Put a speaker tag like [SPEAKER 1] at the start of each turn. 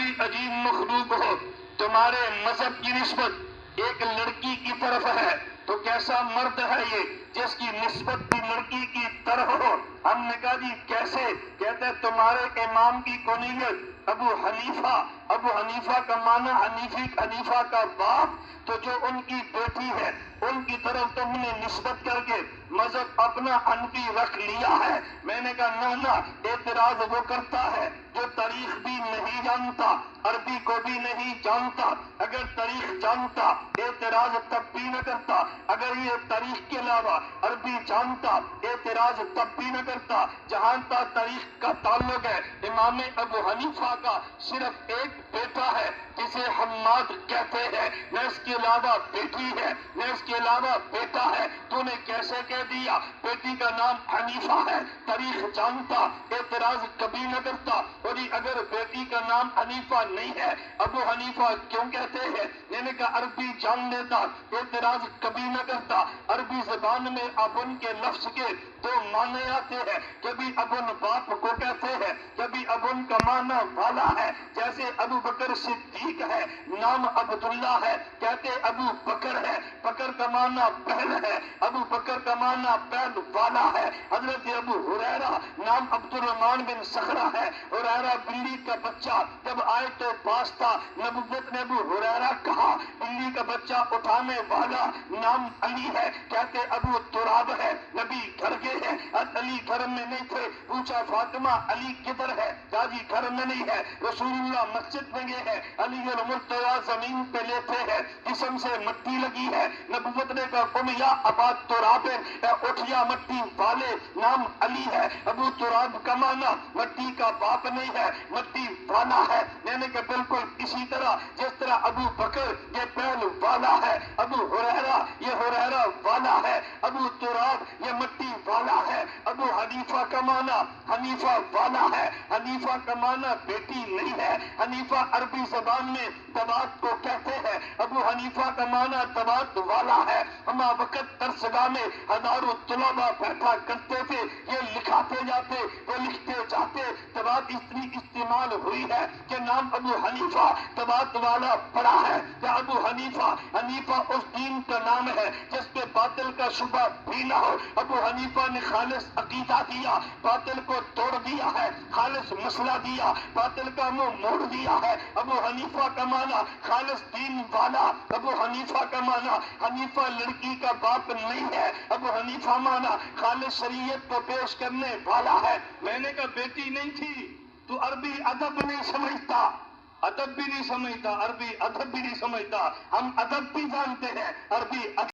[SPEAKER 1] بڑی عجیب مخلوق ہو، تمہارے مذہب کی نسبت ایک لڑکی کی طرف ہے، تو کیسا مرد ہے یہ جس کی نسبت بھی لڑکی کی طرف ہو؟ ہم نے کہا جی کیسے؟ کہتے ہیں تمہارے امام کی کنیت ابو حنیفہ، ابو حنیفہ کا معنی حنیفہ کا باپ، تو جو ان کی بیٹی ہے ان کی طرف تم نے نسبت کر کے مذہب اپنا حنفی رکھ لیا ہے۔ میں نے کہا نہ، اعتراض وہ کرتا ہے جو تاریخ بھی نہیں جانتا، عربی کو بھی نہیں جانتا۔ اگر تاریخ جانتا اعتراض تب بھی نہ کرتا، اگر یہ تاریخ کے علاوہ عربی جانتا اعتراض تب بھی نہ کرتا۔ جہاں تک تاریخ کا تعلق ہے، امام ابو حنیفہ کا صرف ایک بیٹا ہے جسے حماد کہتے ہیں، نہ اس کے علاوہ بیٹی ہے نہ اس کے علاوہ بیٹا ہے۔ تو نے کیسے کہہ دیا بیٹی کا نام حنیفہ ہے؟ تاریخ جانتا اعتراض کبھی نہ کرتا، اور اگر بیٹی کا نام حنیفہ نہیں ہے ابو حنیفہ کیوں کہتے ہیں؟ میں نے کہا عربی جان لیتا اعتراض کبھی نہ کرتا۔ عربی زبان میں ابن کے لفظ کے دو معنی آتے ہیں، کبھی ابن باپ کو کہتے ہیں، کبھی ابن کا معنی والا ہے۔ جیسے ابو بکر صدیق ہے، نام عبداللہ ہے، کہتے ابو بکر ہے، بکر کا معنی پہل ہے، ابو بکر کا معنی پہل والا ہے۔ حضرت ابو ہریرہ نام عبد الرحمن بن صخرہ ہے، ہریرہ بلی کا بچہ جب آئے تو پاس تھا، نبوت نے ابو ہریرہ کہا، بلی کا بچہ اٹھانے والا نام علی ہے، کہتے ابو تراب ہے، نبی گھر گئے ہیں، علی گھر میں نہیں تھے، پوچھا فاطمہ علی کدھر ہے؟ کہا جی گھر میں نہیں ہے، رسول اللہ مسجد میں گئے ہیں، علی المرتضیٰ زمین پہ لیتے ہیں، جسم سے مٹی لگی ہے، نبوت نے کہا قم یا ابا تراب، اٹھ یا مٹی والے، نام علی ہے۔ ابو تراب کا معنی مٹی کا باپ نہیں ہے، مٹی والا ہے۔ میں نے کہا بالکل اسی طرح جس طرح ابو بکر یہ پہل والا ہے، ابو ہریرہ یہ ہریرہ والا ہے، ابو تراب یہ مٹی والا ہے۔ ابو حنیفہ کا معنی حنیفہ والا ہے، حنیفہ کا معنی بیٹی نہیں ہے۔ حنیفہ عربی زبان میں تبات کو کہتے ہیں، ابو حنیفہ کا معنی تبات والا ہے۔ ہم وقت درسگاہ میں ہزاروں طلباء بیٹھا کرتے تھے، یہ لکھاتے جاتے وہ لکھتے جاتے، تبات اتنی استعمال ہوئی ہے کہ نام ابو حنیفہ تبات والا پڑا ہے۔ یا ابو حنیفہ، حنیفہ اس دین کا نام ہے جس پہ باطل کا شبہ بھی نہ ہو۔ ابو حنیفہ نے خالص عقیدہ دیا، باطل کو توڑ دیا ہے، خالص مسئلہ دیا، باطل کا منہ موڑ دیا ہے۔ ابو حنیفہ کا معنی خالص دین والا، ابو حنیفہ کا معنی حنیفہ لڑکی کا باپ نہیں ہے، ابو حنیفہ معنی خالص شریعت کو پیش کرنے والا ہے۔ میں نے کہا بیٹی نہیں تھی تو عربی ادب نہیں سمجھتا، ادب بھی نہیں سمجھتا، عربی ادب بھی نہیں سمجھتا۔ ہم ادب بھی جانتے ہیں، عربی ادب